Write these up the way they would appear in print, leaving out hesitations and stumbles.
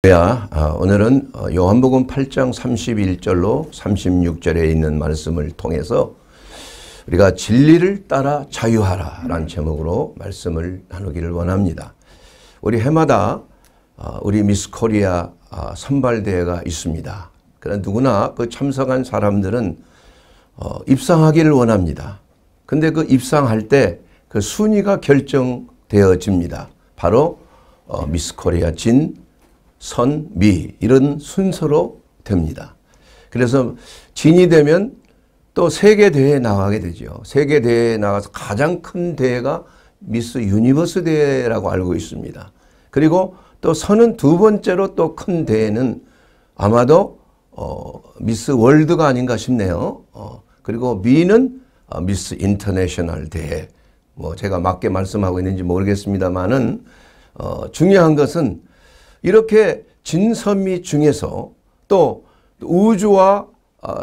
오늘은 요한복음 8장 31절로 36절에 있는 말씀을 통해서 우리가 진리를 따라 자유하라 라는 제목으로 말씀을 나누기를 원합니다. 우리 해마다 우리 미스 코리아 선발대회가 있습니다. 그러나 누구나 그 참석한 사람들은 입상하기를 원합니다. 근데 그 입상할 때 그 순위가 결정되어집니다. 바로 미스 코리아 진, 선, 미 이런 순서로 됩니다. 그래서 진이 되면 또 세계대회에 나가게 되죠. 세계대회에 나가서 가장 큰 대회가 미스 유니버스 대회라고 알고 있습니다. 그리고 또 선은 두 번째로 또 큰 대회는 아마도 미스 월드가 아닌가 싶네요. 그리고 미는 미스 인터내셔널 대회. 뭐 제가 맞게 말씀하고 있는지 모르겠습니다만은 중요한 것은 이렇게 진선미 중에서 또 우주와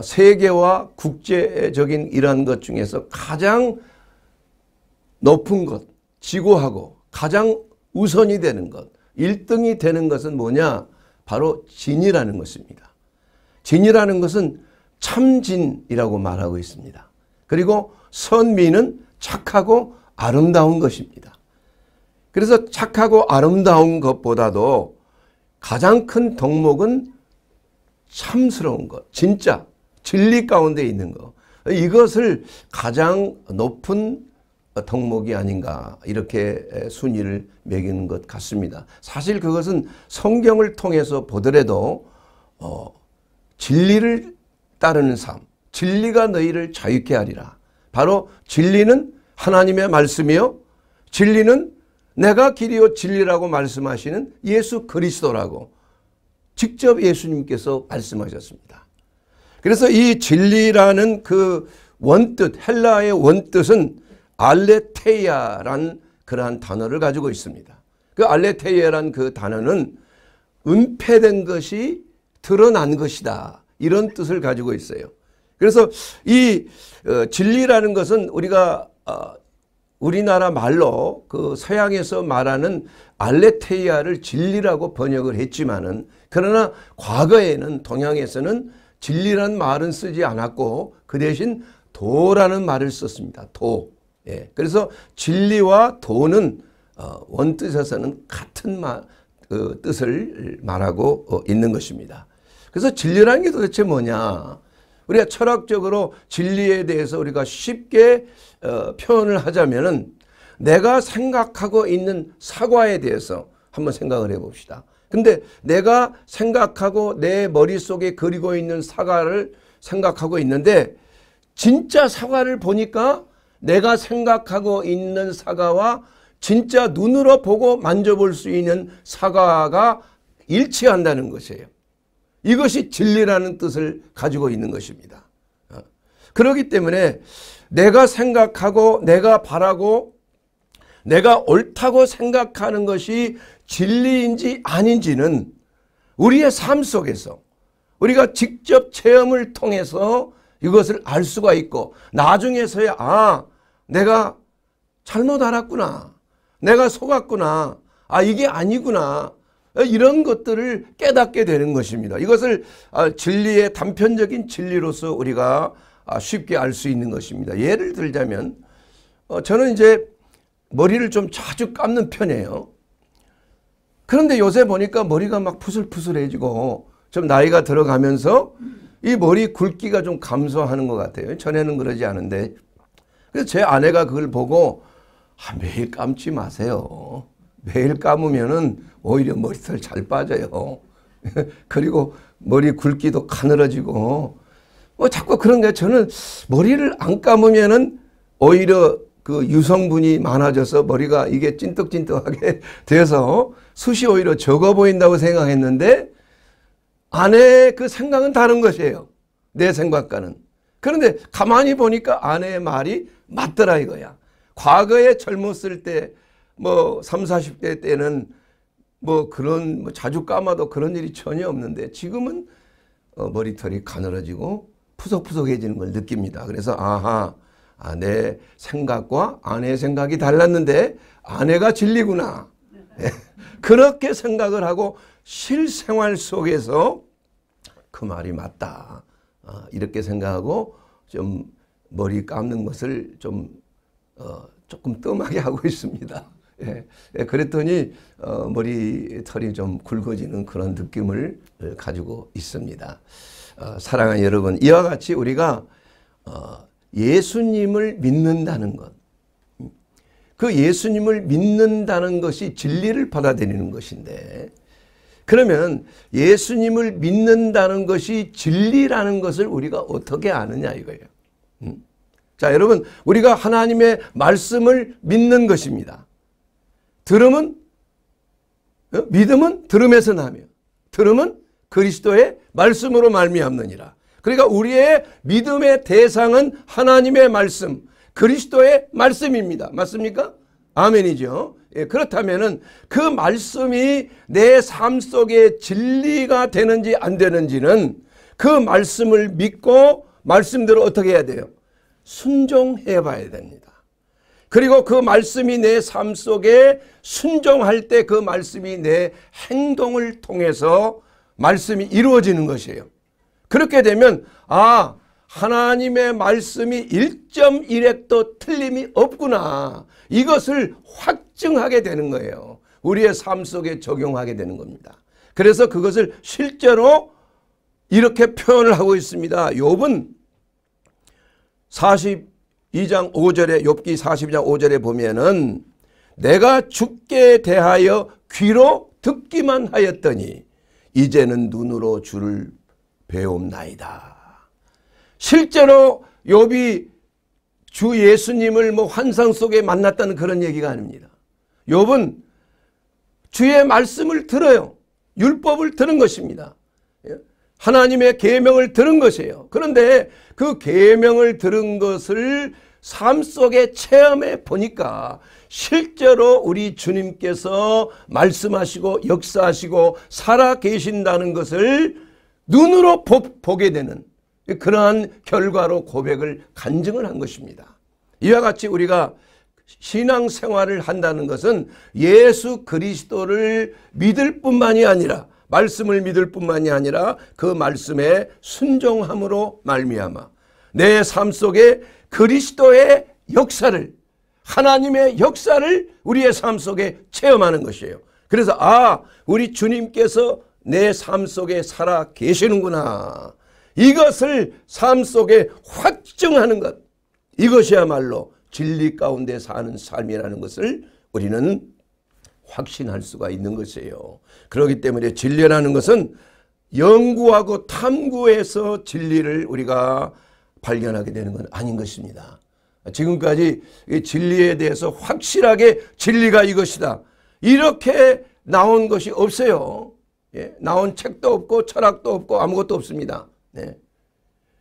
세계와 국제적인 이러한 것 중에서 가장 높은 것, 지구하고 가장 우선이 되는 것, 1등이 되는 것은 뭐냐? 바로 진이라는 것입니다. 진이라는 것은 참진이라고 말하고 있습니다. 그리고 선미는 착하고 아름다운 것입니다. 그래서 착하고 아름다운 것보다도 가장 큰 덕목은 참스러운 것, 진짜 진리 가운데 있는 것. 이것을 가장 높은 덕목이 아닌가 이렇게 순위를 매기는 것 같습니다. 사실 그것은 성경을 통해서 보더라도 진리를 따르는 삶, 진리가 너희를 자유케 하리라. 바로 진리는 하나님의 말씀이요, 진리는 내가 길이요 진리라고 말씀하시는 예수 그리스도라고 직접 예수님께서 말씀하셨습니다. 그래서 이 진리라는 그 원뜻, 헬라의 원뜻은 알레테이아라는 그러한 단어를 가지고 있습니다. 그 알레테이아라는 그 단어는 은폐된 것이 드러난 것이다, 이런 뜻을 가지고 있어요. 그래서 이 진리라는 것은 우리가 우리나라 말로 그 서양에서 말하는 알레테이아를 진리라고 번역을 했지만은, 그러나 과거에는 동양에서는 진리라는 말은 쓰지 않았고 그 대신 도라는 말을 썼습니다. 도. 예. 그래서 진리와 도는 원뜻에서는 같은 뜻을 말하고 있는 것입니다. 그래서 진리라는 게 도대체 뭐냐? 우리가 철학적으로 진리에 대해서 우리가 쉽게 표현을 하자면은 내가 생각하고 있는 사과에 대해서 한번 생각을 해 봅시다. 근데 내가 생각하고 내 머릿속에 그리고 있는 사과를 생각하고 있는데 진짜 사과를 보니까 내가 생각하고 있는 사과와 진짜 눈으로 보고 만져볼 수 있는 사과가 일치한다는 것이에요. 이것이 진리라는 뜻을 가지고 있는 것입니다. 그렇기 때문에 내가 생각하고 내가 바라고 내가 옳다고 생각하는 것이 진리인지 아닌지는 우리의 삶 속에서 우리가 직접 체험을 통해서 이것을 알 수가 있고, 나중에서야 내가 잘못 알았구나, 내가 속았구나, 이게 아니구나, 이런 것들을 깨닫게 되는 것입니다. 이것을 진리의 단편적인 진리로서 우리가 쉽게 알 수 있는 것입니다. 예를 들자면 저는 이제 머리를 좀 자주 감는 편이에요. 그런데 요새 보니까 머리가 막 푸슬푸슬해지고 좀 나이가 들어가면서 이 머리 굵기가 좀 감소하는 것 같아요. 전에는 그러지 않은데. 그래서 제 아내가 그걸 보고 매일 감지 마세요. 매일 감으면은 오히려 머리털 잘 빠져요. 그리고 머리 굵기도 가늘어지고 자꾸 그런 게, 저는 머리를 안 감으면은 오히려 그 유성분이 많아져서 머리가 이게 찐득찐득하게 돼서 숱이 오히려 적어 보인다고 생각했는데 아내의 그 생각은 다른 것이에요. 내 생각과는. 그런데 가만히 보니까 아내의 말이 맞더라 이거야. 과거에 젊었을 때 뭐 30, 40대 때는 뭐 그런 자주 감아도 그런 일이 전혀 없는데 지금은 머리털이 가늘어지고 푸석푸석해지는 걸 느낍니다. 그래서 내 생각과 아내의 생각이 달랐는데 아내가 진리구나. 그렇게 생각을 하고 실생활 속에서 그 말이 맞다. 이렇게 생각하고 좀 머리 감는 것을 좀 조금 뜸하게 하고 있습니다. 그랬더니 머리털이 좀 굵어지는 그런 느낌을 가지고 있습니다. 사랑하는 여러분, 이와 같이 우리가 예수님을 믿는다는 것, 그 예수님을 믿는다는 것이 진리를 받아들이는 것인데, 그러면 예수님을 믿는다는 것이 진리라는 것을 우리가 어떻게 아느냐 이거예요. 자, 여러분, 우리가 하나님의 말씀을 믿는 것입니다. 믿음은 들음에서 나며 들음은 그리스도의 말씀으로 말미암느니라. 그러니까 우리의 믿음의 대상은 하나님의 말씀, 그리스도의 말씀입니다. 맞습니까? 아멘이죠. 그렇다면은 그 말씀이 내 삶 속에 진리가 되는지 안 되는지는 그 말씀을 믿고 말씀대로 어떻게 해야 돼요? 순종해 봐야 됩니다. 그리고 그 말씀이 내 삶 속에 순종할 때 그 말씀이 내 행동을 통해서 말씀이 이루어지는 것이에요. 그렇게 되면 하나님의 말씀이 1.1획도 틀림이 없구나. 이것을 확증하게 되는 거예요. 우리의 삶 속에 적용하게 되는 겁니다. 그래서 그것을 실제로 이렇게 표현을 하고 있습니다. 욥은 42장 5절에 욥기 42장 5절에 보면은 내가 주께 대하여 귀로 듣기만 하였더니 이제는 눈으로 주를 배움나이다. 실제로 욥이 주 예수님을 환상 속에 만났다는 그런 얘기가 아닙니다. 욥은 주의 말씀을 들어요. 율법을 들은 것입니다. 하나님의 계명을 들은 것이에요. 그런데 그 계명을 들은 것을 삶 속에 체험해 보니까 실제로 우리 주님께서 말씀하시고 역사하시고 살아 계신다는 것을 눈으로 보게 되는 그러한 결과로 고백을 간증을 한 것입니다. 이와 같이 우리가 신앙생활을 한다는 것은 예수 그리스도를 믿을 뿐만이 아니라 말씀을 믿을 뿐만이 아니라 그 말씀에 순종함으로 말미암아 내 삶 속에 그리스도의 역사를 하나님의 역사를 우리의 삶 속에 체험하는 것이에요. 그래서 우리 주님께서 내 삶 속에 살아 계시는구나. 이것을 삶 속에 확증하는 것, 이것이야말로 진리 가운데 사는 삶이라는 것을 우리는 확신할 수가 있는 것이에요. 그렇기 때문에 진리라는 것은 연구하고 탐구해서 진리를 우리가 발견하게 되는 건 아닌 것입니다. 지금까지 진리에 대해서 확실하게 진리가 이것이다, 이렇게 나온 것이 없어요. 나온 책도 없고 철학도 없고 아무것도 없습니다.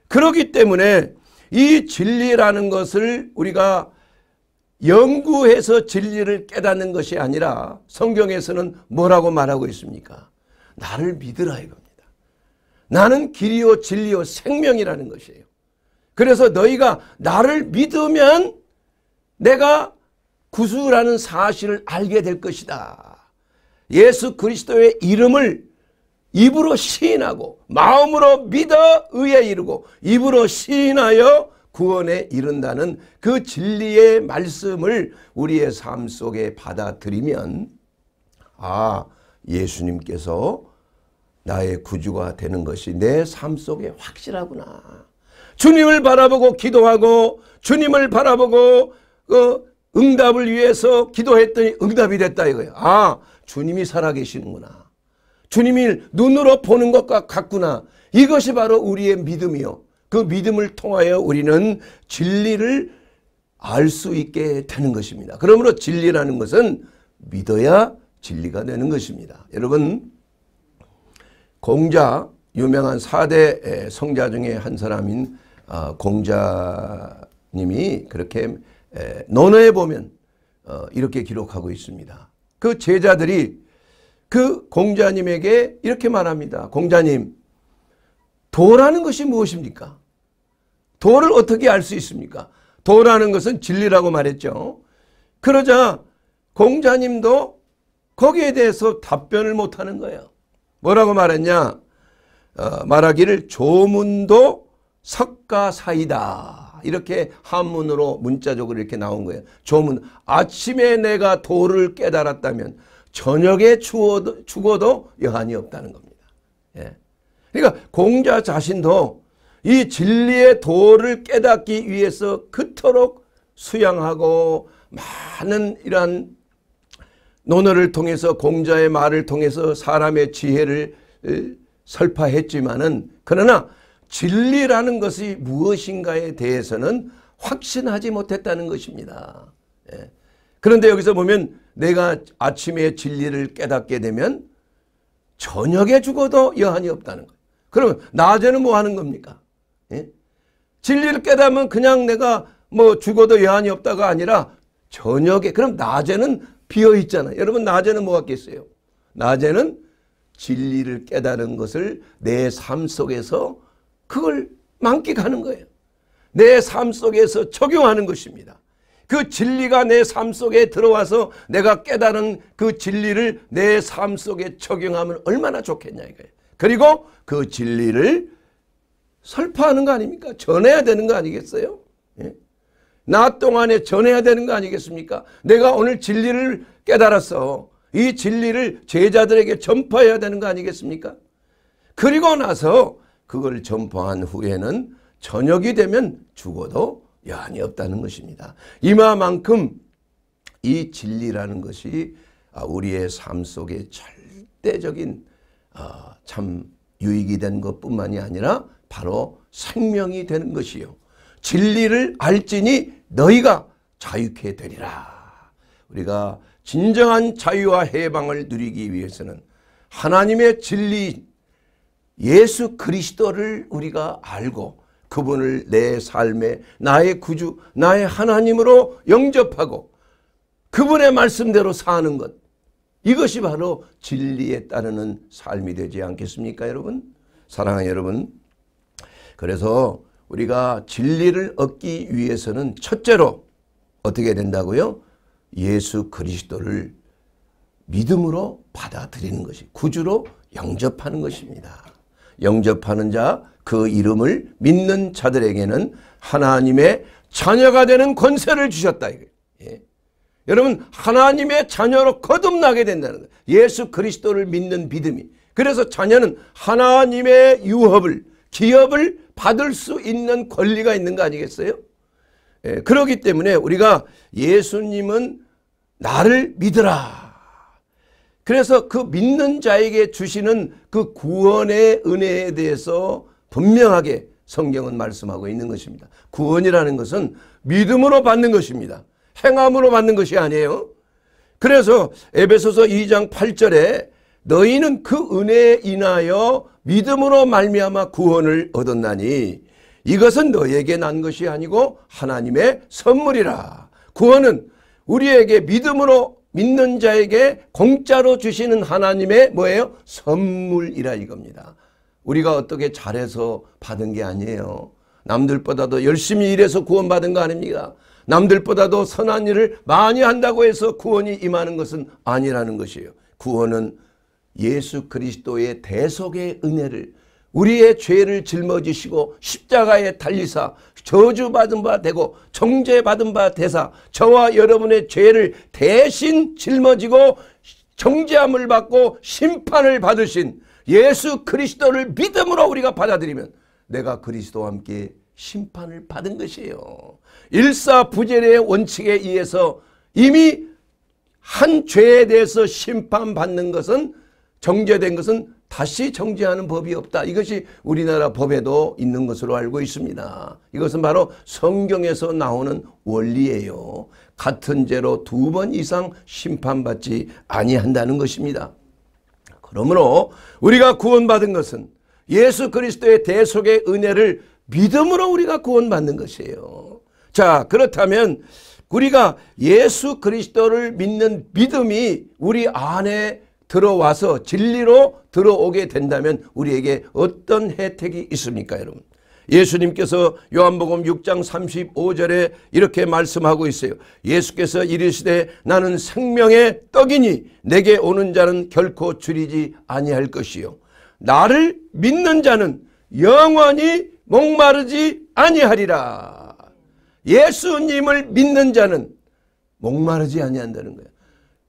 그렇기 때문에 이 진리라는 것을 우리가 연구해서 진리를 깨닫는 것이 아니라 성경에서는 뭐라고 말하고 있습니까? 나를 믿으라 이겁니다. 나는 길이요 진리요 생명이라는 것이에요. 그래서 너희가 나를 믿으면 내가 구주라는 사실을 알게 될 것이다. 예수 그리스도의 이름을 입으로 시인하고 마음으로 믿어 의에 이르고 입으로 시인하여 구원에 이른다는 그 진리의 말씀을 우리의 삶 속에 받아들이면 예수님께서 나의 구주가 되는 것이 내 삶 속에 확실하구나. 주님을 바라보고 기도하고 주님을 바라보고 응답을 위해서 기도했더니 응답이 됐다 이거예요. 주님이 살아계시는구나. 주님이 눈으로 보는 것과 같구나. 이것이 바로 우리의 믿음이요. 그 믿음을 통하여 우리는 진리를 알 수 있게 되는 것입니다. 그러므로 진리라는 것은 믿어야 진리가 되는 것입니다. 여러분, 공자, 유명한 4대 성자 중에 한 사람인 공자님이 그렇게 논어에 보면 이렇게 기록하고 있습니다. 그 제자들이 그 공자님에게 이렇게 말합니다. 공자님, 도라는 것이 무엇입니까? 도를 어떻게 알 수 있습니까? 도라는 것은 진리라고 말했죠. 그러자 공자님도 거기에 대해서 답변을 못하는 거예요. 뭐라고 말했냐? 말하기를 조문도 석가 사이다. 이렇게 한문으로 문자적으로 이렇게 나온 거예요. 조문. 아침에 내가 도를 깨달았다면 저녁에 죽어도 여한이 없다는 겁니다. 예. 그러니까 공자 자신도 이 진리의 도를 깨닫기 위해서 그토록 수양하고 많은 이러한 논어를 통해서 공자의 말을 통해서 사람의 지혜를 설파했지만은 그러나 진리라는 것이 무엇인가에 대해서는 확신하지 못했다는 것입니다. 예. 그런데 여기서 보면 내가 아침에 진리를 깨닫게 되면 저녁에 죽어도 여한이 없다는 거예요. 그러면 낮에는 뭐 하는 겁니까? 예? 진리를 깨닫으면 그냥 내가 뭐 죽어도 여한이 없다가 아니라 저녁에, 그럼 낮에는 비어 있잖아요. 여러분 낮에는 뭐 하겠어요? 낮에는 진리를 깨달은 것을 내 삶 속에서 그걸 만끽하는 거예요. 내 삶 속에서 적용하는 것입니다. 그 진리가 내 삶 속에 들어와서 내가 깨달은 그 진리를 내 삶 속에 적용하면 얼마나 좋겠냐 이거예요. 그리고 그 진리를 설파하는 거 아닙니까? 전해야 되는 거 아니겠어요? 예? 낮 동안에 전해야 되는 거 아니겠습니까? 내가 오늘 진리를 깨달았어. 이 진리를 제자들에게 전파해야 되는 거 아니겠습니까? 그리고 나서 그걸 전파한 후에는 저녁이 되면 죽어도 여한이 없다는 것입니다. 이마만큼 이 진리라는 것이 우리의 삶 속에 절대적인 참 유익이 된 것뿐만이 아니라 바로 생명이 되는 것이요. 진리를 알지니 너희가 자유케 되리라. 우리가 진정한 자유와 해방을 누리기 위해서는 하나님의 진리 예수 그리스도를 우리가 알고 그분을 내 삶에 나의 구주, 나의 하나님으로 영접하고 그분의 말씀대로 사는 것, 이것이 바로 진리에 따르는 삶이 되지 않겠습니까 여러분? 사랑하는 여러분, 그래서 우리가 진리를 얻기 위해서는 첫째로 어떻게 된다고요? 예수 그리스도를 믿음으로 받아들이는 것이, 구주로 영접하는 것입니다. 영접하는 자, 그 이름을 믿는 자들에게는 하나님의 자녀가 되는 권세를 주셨다. 예. 여러분, 하나님의 자녀로 거듭나게 된다는 거예요. 예수 그리스도를 믿는 믿음이. 그래서 자녀는 하나님의 유업을, 기업을 받을 수 있는 권리가 있는 거 아니겠어요? 예. 그렇기 때문에 우리가 예수님은 나를 믿으라. 그래서 그 믿는 자에게 주시는 그 구원의 은혜에 대해서 분명하게 성경은 말씀하고 있는 것입니다. 구원이라는 것은 믿음으로 받는 것입니다. 행함으로 받는 것이 아니에요. 그래서 에베소서 2장 8절에 너희는 그 은혜에 인하여 믿음으로 말미암아 구원을 얻었나니 이것은 너희에게 난 것이 아니고 하나님의 선물이라. 구원은 우리에게 믿음으로 믿는 자에게 공짜로 주시는 하나님의 뭐예요? 선물이라 이겁니다. 우리가 어떻게 잘해서 받은 게 아니에요. 남들보다도 열심히 일해서 구원받은 거 아닙니까? 남들보다도 선한 일을 많이 한다고 해서 구원이 임하는 것은 아니라는 것이에요. 구원은 예수 그리스도의 대속의 은혜를, 우리의 죄를 짊어지시고 십자가에 달리사 저주받은 바 되고 정죄받은 바 되사 저와 여러분의 죄를 대신 짊어지고 정죄함을 받고 심판을 받으신 예수 그리스도를 믿음으로 우리가 받아들이면 내가 그리스도와 함께 심판을 받은 것이에요. 일사부재의 원칙에 의해서 이미 한 죄에 대해서 심판받는 것은, 정죄된 것은 다시 정죄하는 법이 없다. 이것이 우리나라 법에도 있는 것으로 알고 있습니다. 이것은 바로 성경에서 나오는 원리예요. 같은 죄로 2번 이상 심판받지 아니한다는 것입니다. 그러므로 우리가 구원받은 것은 예수 그리스도의 대속의 은혜를 믿음으로 우리가 구원받는 것이에요. 자, 그렇다면 우리가 예수 그리스도를 믿는 믿음이 우리 안에 들어와서 진리로 들어오게 된다면 우리에게 어떤 혜택이 있습니까 여러분? 예수님께서 요한복음 6장 35절에 이렇게 말씀하고 있어요. 예수께서 이르시되 나는 생명의 떡이니 내게 오는 자는 결코 줄이지 아니할 것이요 나를 믿는 자는 영원히 목마르지 아니하리라. 예수님을 믿는 자는 목마르지 아니한다는 거예요.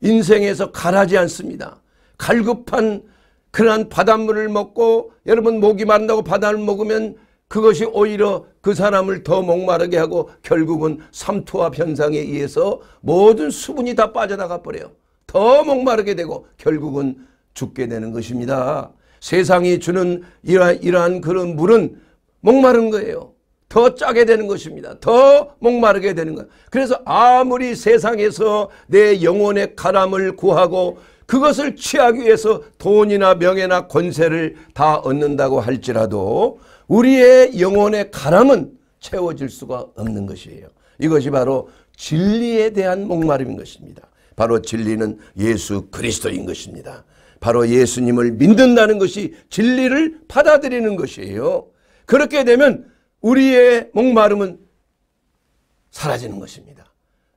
인생에서 가라지 않습니다. 갈급한 그러한 바닷물을 먹고, 여러분 목이 마른다고 바닷물을 먹으면 그것이 오히려 그 사람을 더 목마르게 하고 결국은 삼투압 현상에 의해서 모든 수분이 다 빠져나가 버려요. 더 목마르게 되고 결국은 죽게 되는 것입니다. 세상이 주는 이러한 그런 물은 목마른 거예요. 더 짜게 되는 것입니다. 더 목마르게 되는 거예요. 그래서 아무리 세상에서 내 영혼의 가람을 구하고 그것을 취하기 위해서 돈이나 명예나 권세를 다 얻는다고 할지라도 우리의 영혼의 가람은 채워질 수가 없는 것이에요. 이것이 바로 진리에 대한 목마름인 것입니다. 바로 진리는 예수 그리스도인 것입니다. 바로 예수님을 믿는다는 것이 진리를 받아들이는 것이에요. 그렇게 되면 우리의 목마름은 사라지는 것입니다.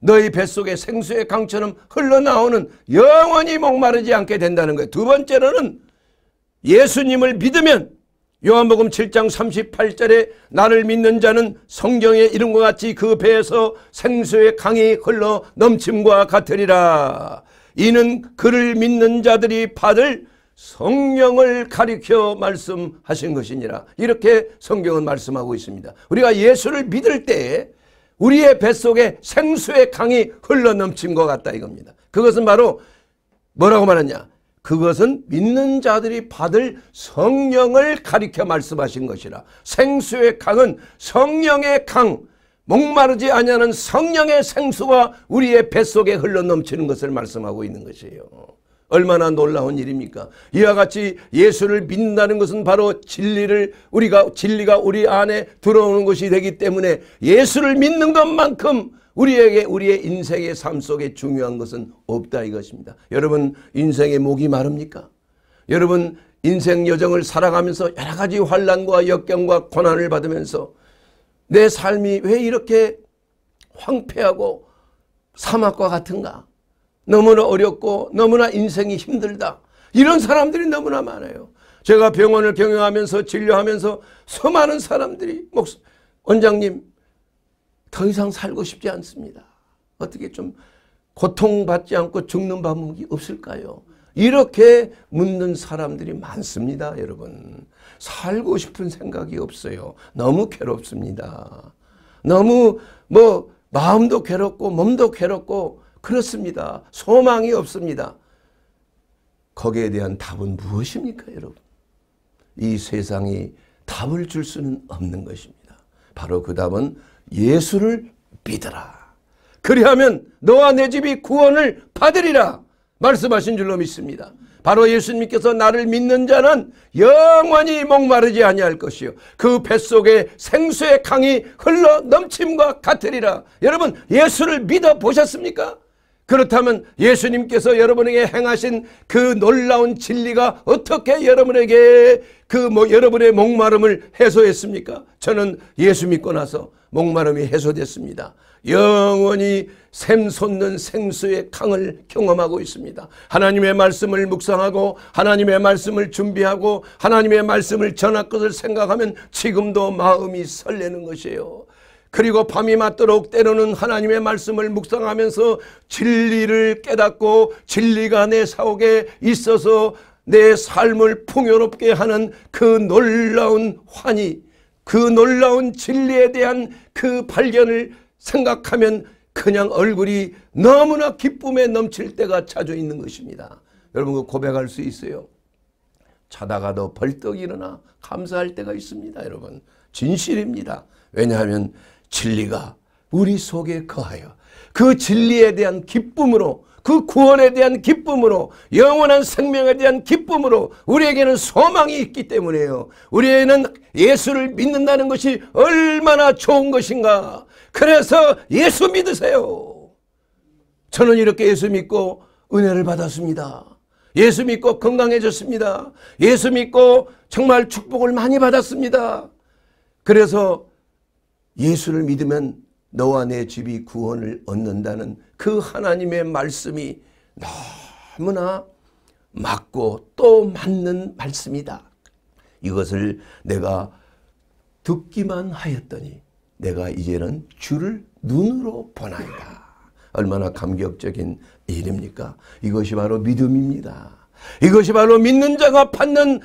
너희 뱃속에 생수의 강처럼 흘러나오는 영원히 목마르지 않게 된다는 거예요. 두 번째로는 예수님을 믿으면 요한복음 7장 38절에 나를 믿는 자는 성경에 이름과 같이 그 배에서 생수의 강이 흘러 넘침과 같으리라. 이는 그를 믿는 자들이 받을 성령을 가리켜 말씀하신 것이니라. 이렇게 성경은 말씀하고 있습니다. 우리가 예수를 믿을 때에 우리의 뱃속에 생수의 강이 흘러넘친 것 같다 이겁니다. 그것은 바로 뭐라고 말하냐? 그것은 믿는 자들이 받을 성령을 가리켜 말씀하신 것이라. 생수의 강은 성령의 강, 목마르지 아니하는 성령의 생수가 우리의 뱃속에 흘러넘치는 것을 말씀하고 있는 것이에요. 얼마나 놀라운 일입니까? 이와 같이 예수를 믿는다는 것은 바로 진리가 우리 안에 들어오는 것이 되기 때문에 예수를 믿는 것만큼 우리에게 우리의 인생의 삶 속에 중요한 것은 없다 이것입니다. 여러분 인생의 목이 마릅니까? 여러분 인생 여정을 살아가면서 여러 가지 환난과 역경과 고난을 받으면서 내 삶이 왜 이렇게 황폐하고 사막과 같은가? 너무나 어렵고 너무나 인생이 힘들다. 이런 사람들이 너무나 많아요. 제가 병원을 경영하면서 진료하면서 수많은 사람들이 원장님 더 이상 살고 싶지 않습니다. 어떻게 좀 고통받지 않고 죽는 방법이 없을까요? 이렇게 묻는 사람들이 많습니다. 여러분 살고 싶은 생각이 없어요. 너무 괴롭습니다. 너무 마음도 괴롭고 몸도 괴롭고 그렇습니다. 소망이 없습니다. 거기에 대한 답은 무엇입니까 여러분? 이 세상이 답을 줄 수는 없는 것입니다. 바로 그 답은 예수를 믿어라. 그리하면 너와 내 집이 구원을 받으리라 말씀하신 줄로 믿습니다. 바로 예수님께서 나를 믿는 자는 영원히 목마르지 아니할 것이요 그 뱃속에 생수의 강이 흘러 넘침과 같으리라. 여러분 예수를 믿어 보셨습니까? 그렇다면 예수님께서 여러분에게 행하신 그 놀라운 진리가 어떻게 여러분에게 여러분의 목마름을 해소했습니까? 저는 예수 믿고 나서 목마름이 해소됐습니다. 영원히 샘솟는 생수의 강을 경험하고 있습니다. 하나님의 말씀을 묵상하고 하나님의 말씀을 준비하고 하나님의 말씀을 전할 것을 생각하면 지금도 마음이 설레는 것이에요. 그리고 밤이 맞도록 때로는 하나님의 말씀을 묵상하면서 진리를 깨닫고 진리가 내 사옥에 있어서 내 삶을 풍요롭게 하는 그 놀라운 환희, 그 놀라운 진리에 대한 그 발견을 생각하면 그냥 얼굴이 너무나 기쁨에 넘칠 때가 자주 있는 것입니다. 여러분 그 고백할 수 있어요. 자다가도 벌떡 일어나 감사할 때가 있습니다. 여러분 진실입니다. 왜냐하면 진리가 우리 속에 거하여 그 진리에 대한 기쁨으로 그 구원에 대한 기쁨으로 영원한 생명에 대한 기쁨으로 우리에게는 소망이 있기 때문에요. 우리에게는 예수를 믿는다는 것이 얼마나 좋은 것인가. 그래서 예수 믿으세요. 저는 이렇게 예수 믿고 은혜를 받았습니다. 예수 믿고 건강해졌습니다. 예수 믿고 정말 축복을 많이 받았습니다. 그래서 예수를 믿으면 너와 내 집이 구원을 얻는다는 그 하나님의 말씀이 너무나 맞고 또 맞는 말씀이다. 이것을 내가 듣기만 하였더니 내가 이제는 주를 눈으로 보나이다. 얼마나 감격적인 일입니까? 이것이 바로 믿음입니다. 이것이 바로 믿는 자가 받는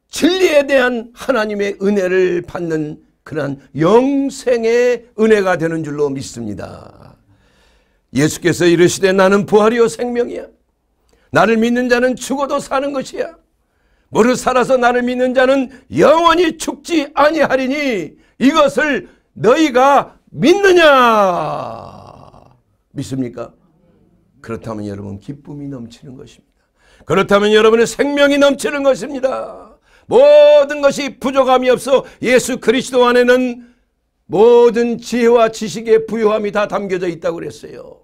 진리에 대한 하나님의 은혜를 받는 그러한 영생의 은혜가 되는 줄로 믿습니다. 예수께서 이르시되 나는 부활이요 생명이야. 나를 믿는 자는 죽어도 사는 것이야. 무릇 살아서 나를 믿는 자는 영원히 죽지 아니하리니 이것을 너희가 믿느냐? 믿습니까? 그렇다면 여러분 기쁨이 넘치는 것입니다. 그렇다면 여러분의 생명이 넘치는 것입니다. 모든 것이 부족함이 없어 예수 그리스도 안에는 모든 지혜와 지식의 부요함이 다 담겨져 있다고 그랬어요.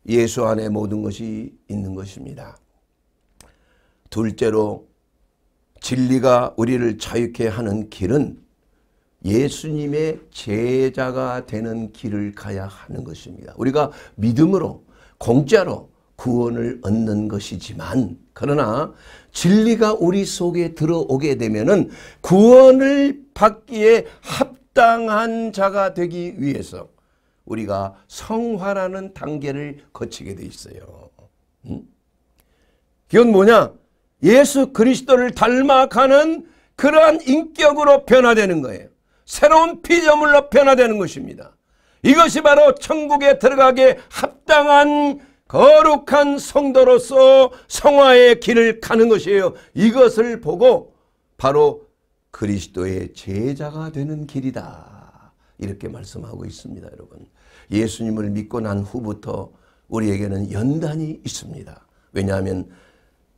예수 안에 모든 것이 있는 것입니다. 둘째로 진리가 우리를 자유케 하는 길은 예수님의 제자가 되는 길을 가야 하는 것입니다. 우리가 믿음으로 공짜로 구원을 얻는 것이지만 그러나 진리가 우리 속에 들어오게 되면은 구원을 받기에 합당한 자가 되기 위해서 우리가 성화라는 단계를 거치게 돼 있어요. 그건 뭐냐? 예수 그리스도를 닮아가는 그러한 인격으로 변화되는 거예요. 새로운 피조물로 변화되는 것입니다. 이것이 바로 천국에 들어가기에 합당한 거룩한 성도로서 성화의 길을 가는 것이에요. 이것을 보고 바로 그리스도의 제자가 되는 길이다. 이렇게 말씀하고 있습니다. 여러분, 예수님을 믿고 난 후부터 우리에게는 연단이 있습니다. 왜냐하면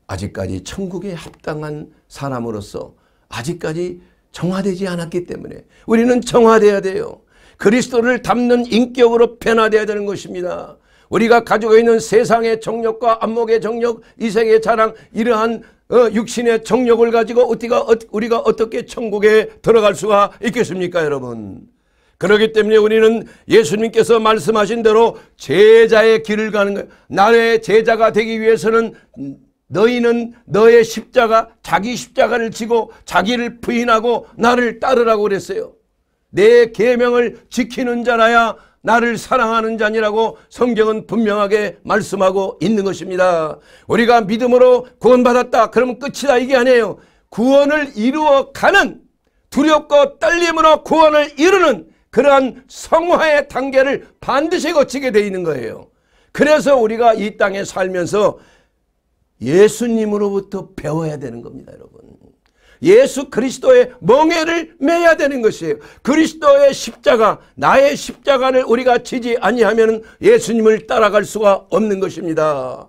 아직까지 천국에 합당한 사람으로서 아직까지 정화되지 않았기 때문에 우리는 정화되어야 돼요. 그리스도를 닮는 인격으로 변화되어야 되는 것입니다. 우리가 가지고 있는 세상의 정욕과 안목의 정욕, 이생의 자랑, 이러한 육신의 정욕을 가지고 우리가 어떻게 천국에 들어갈 수가 있겠습니까, 여러분? 그렇기 때문에 우리는 예수님께서 말씀하신 대로 제자의 길을 가는 거예요. 나의 제자가 되기 위해서는 너희는 너의 십자가, 자기 십자가를 지고 자기를 부인하고 나를 따르라고 그랬어요. 내 계명을 지키는 자라야 나를 사랑하는 자니라고 성경은 분명하게 말씀하고 있는 것입니다. 우리가 믿음으로 구원받았다 그러면 끝이다 이게 아니에요. 구원을 이루어가는, 두렵고 떨림으로 구원을 이루는 그러한 성화의 단계를 반드시 거치게 되어 있는 거예요. 그래서 우리가 이 땅에 살면서 예수님으로부터 배워야 되는 겁니다, 여러분. 예수 그리스도의 멍에를 매야 되는 것이에요. 그리스도의 십자가, 나의 십자가를 우리가 지지 아니하면 예수님을 따라갈 수가 없는 것입니다.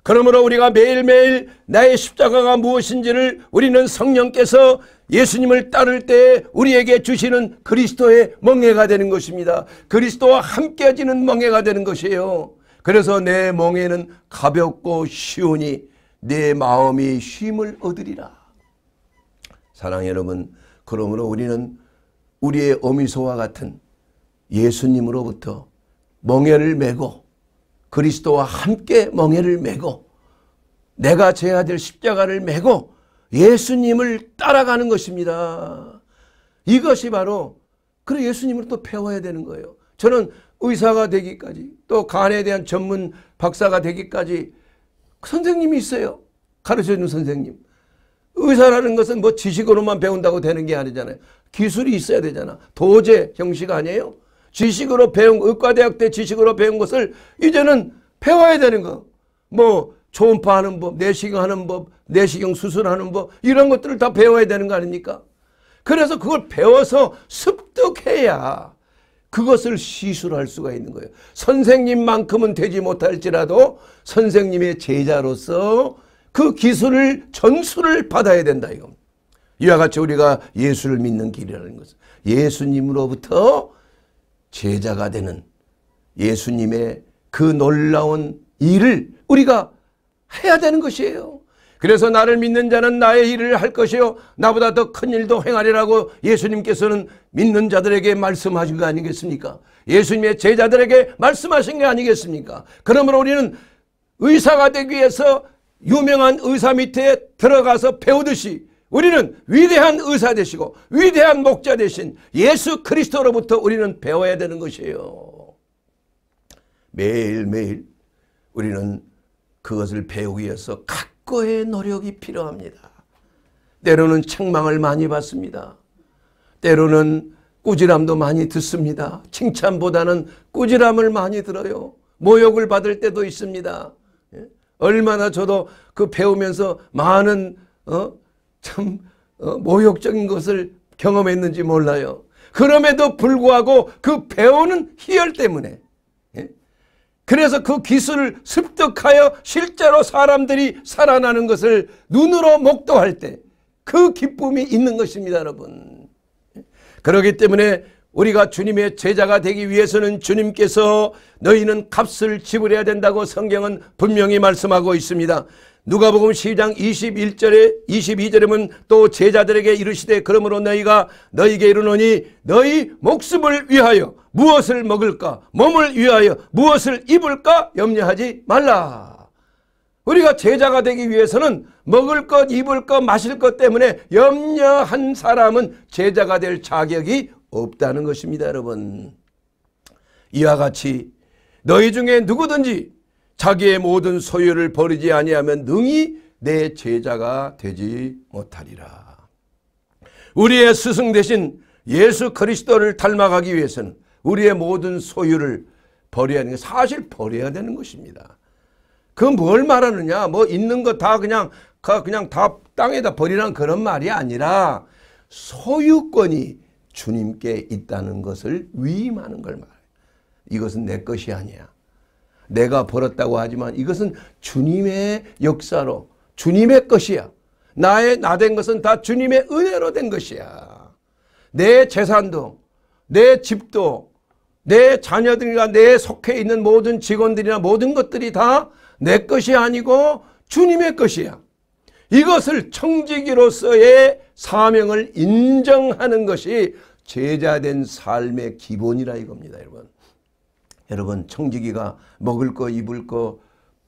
그러므로 우리가 매일매일 나의 십자가가 무엇인지를 우리는 성령께서 예수님을 따를 때 우리에게 주시는 그리스도의 멍에가 되는 것입니다. 그리스도와 함께지는 멍에가 되는 것이에요. 그래서 내 멍에는 가볍고 쉬우니 내 마음이 쉼을 얻으리라. 사랑하는 여러분, 그러므로 우리는 우리의 어미소와 같은 예수님으로부터 멍에를 메고 그리스도와 함께 멍에를 메고 내가 져야 될 십자가를 메고 예수님을 따라가는 것입니다. 이것이 바로 그래 예수님을 또 배워야 되는 거예요. 저는 의사가 되기까지 또 간에 대한 전문 박사가 되기까지 선생님이 있어요. 가르쳐주는 선생님. 의사라는 것은 뭐 지식으로만 배운다고 되는 게 아니잖아요. 기술이 있어야 되잖아. 도제 형식 아니에요? 지식으로 배운, 의과대학 때 지식으로 배운 것을 이제는 배워야 되는 거. 뭐 초음파하는 법, 내시경하는 법, 내시경 수술하는 법 이런 것들을 다 배워야 되는 거 아닙니까? 그래서 그걸 배워서 습득해야 그것을 시술할 수가 있는 거예요. 선생님만큼은 되지 못할지라도 선생님의 제자로서 그 기술을 전수를 받아야 된다 이겁니다. 이와 같이 우리가 예수를 믿는 길이라는 것은 예수님으로부터 제자가 되는 예수님의 그 놀라운 일을 우리가 해야 되는 것이에요. 그래서 나를 믿는 자는 나의 일을 할 것이요 나보다 더 큰 일도 행하리라고 예수님께서는 믿는 자들에게 말씀하신 거 아니겠습니까? 예수님의 제자들에게 말씀하신 게 아니겠습니까? 그러므로 우리는 의사가 되기 위해서 유명한 의사 밑에 들어가서 배우듯이 우리는 위대한 의사 되시고 위대한 목자 되신 예수 그리스도로부터 우리는 배워야 되는 것이에요. 매일매일 우리는 그것을 배우기 위해서 각고의 노력이 필요합니다. 때로는 책망을 많이 받습니다. 때로는 꾸지람도 많이 듣습니다. 칭찬보다는 꾸지람을 많이 들어요. 모욕을 받을 때도 있습니다. 얼마나 저도 그 배우면서 많은 모욕적인 것을 경험했는지 몰라요. 그럼에도 불구하고 그 배우는 희열 때문에, 그래서 그 기술을 습득하여 실제로 사람들이 살아나는 것을 눈으로 목도할 때 그 기쁨이 있는 것입니다, 여러분. 그렇기 때문에 우리가 주님의 제자가 되기 위해서는 주님께서 너희는 값을 지불해야 된다고 성경은 분명히 말씀하고 있습니다. 누가복음 12장 21절에 22절에 보면 또 제자들에게 이르시되 그러므로 너희가 너희에게 이르노니 너희 목숨을 위하여 무엇을 먹을까 몸을 위하여 무엇을 입을까 염려하지 말라. 우리가 제자가 되기 위해서는 먹을 것 입을 것 마실 것 때문에 염려한 사람은 제자가 될 자격이 없다는 것입니다, 여러분. 이와 같이 너희 중에 누구든지 자기의 모든 소유를 버리지 아니하면 능히 내 제자가 되지 못하리라. 우리의 스승 되신 예수 그리스도를 닮아가기 위해서는 우리의 모든 소유를 버려야 하는 게 사실 버려야 되는 것입니다. 그 뭘 말하느냐? 뭐 있는 거 다 그냥 다 땅에다 버리라는 그런 말이 아니라 소유권이 주님께 있다는 것을 위임하는 걸 말해요. 이것은 내 것이 아니야. 내가 벌었다고 하지만 이것은 주님의 역사로 주님의 것이야. 나 된 것은 다 주님의 은혜로 된 것이야. 내 재산도 내 집도 내 자녀들이나 내 속해 있는 모든 직원들이나 모든 것들이 다 내 것이 아니고 주님의 것이야. 이것을 청지기로서의 사명을 인정하는 것이 제자된 삶의 기본이라 이겁니다, 여러분. 여러분, 청지기가 먹을 거 입을 거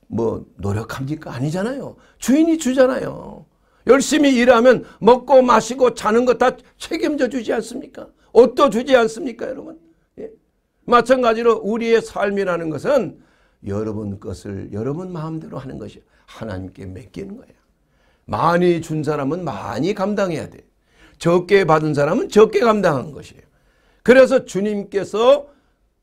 뭐 노력합니까? 아니잖아요. 주인이 주잖아요. 열심히 일하면 먹고 마시고 자는 거 다 책임져 주지 않습니까? 옷도 주지 않습니까, 여러분? 예. 마찬가지로 우리의 삶이라는 것은 여러분 것을 여러분 마음대로 하는 것이 하나님께 맡기는 거예요. 많이 준 사람은 많이 감당해야 돼. 적게 받은 사람은 적게 감당한 것이에요. 그래서 주님께서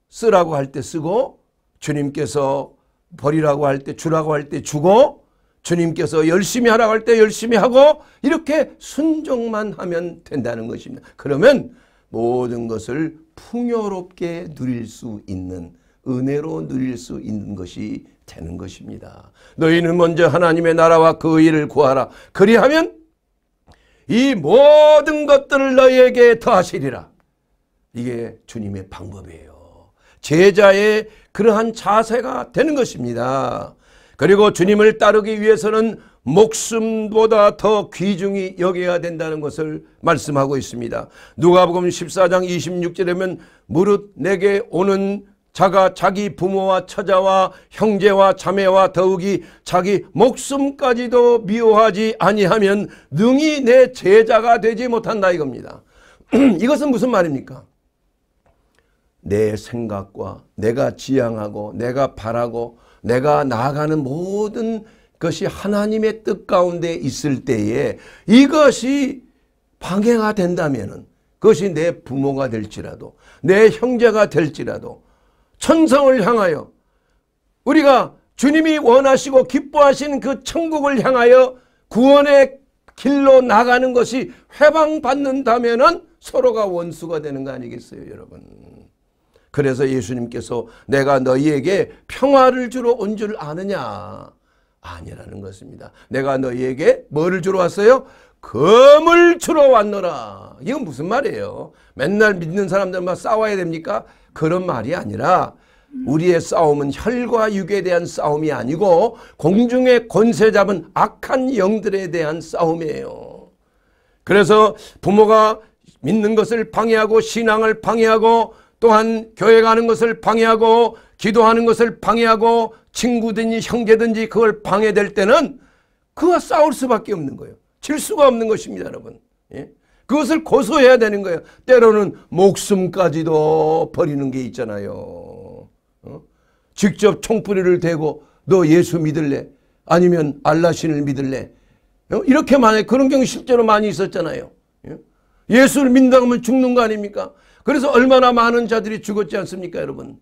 쓰라고 할 때 쓰고 주님께서 버리라고 할 때 주라고 할 때 주고 주님께서 열심히 하라고 할 때 열심히 하고 이렇게 순종만 하면 된다는 것입니다. 그러면 모든 것을 풍요롭게 누릴 수 있는 은혜로 누릴 수 있는 것이 되는 것입니다. 너희는 먼저 하나님의 나라와 그 일을 구하라. 그리하면 이 모든 것들을 너희에게 더하시리라. 이게 주님의 방법이에요. 제자의 그러한 자세가 되는 것입니다. 그리고 주님을 따르기 위해서는 목숨보다 더 귀중히 여겨야 된다는 것을 말씀하고 있습니다. 누가복음 14장 26절에 보면 무릇 내게 오는 자가 자기 부모와 처자와 형제와 자매와 더욱이 자기 목숨까지도 미워하지 아니하면 능히 내 제자가 되지 못한다 이겁니다. 이것은 무슨 말입니까? 내 생각과 내가 지향하고 내가 바라고 내가 나아가는 모든 것이 하나님의 뜻 가운데 있을 때에 이것이 방해가 된다면 그것이 내 부모가 될지라도 내 형제가 될지라도 천성을 향하여 우리가 주님이 원하시고 기뻐하신 그 천국을 향하여 구원의 길로 나가는 것이 회방받는다면 서로가 원수가 되는 거 아니겠어요, 여러분? 그래서 예수님께서 내가 너희에게 평화를 주러 온 줄 아느냐? 아니라는 것입니다. 내가 너희에게 뭐를 주러 왔어요? 금을 주러 왔노라. 이건 무슨 말이에요? 맨날 믿는 사람들만 싸워야 됩니까? 그런 말이 아니라 우리의 싸움은 혈과 육에 대한 싸움이 아니고 공중의 권세 잡은 악한 영들에 대한 싸움이에요. 그래서 부모가 믿는 것을 방해하고 신앙을 방해하고 또한 교회 가는 것을 방해하고 기도하는 것을 방해하고 친구든지 형제든지 그걸 방해될 때는 그와 싸울 수밖에 없는 거예요. 질 수가 없는 것입니다, 여러분. 예? 그것을 고소해야 되는 거예요. 때로는 목숨까지도 버리는 게 있잖아요. 직접 총뿌리를 대고 너 예수 믿을래? 아니면 알라신을 믿을래? 이렇게 만약에 그런 경우 실제로 많이 있었잖아요. 예수를 믿는다고 하면 죽는 거 아닙니까? 그래서 얼마나 많은 자들이 죽었지 않습니까, 여러분?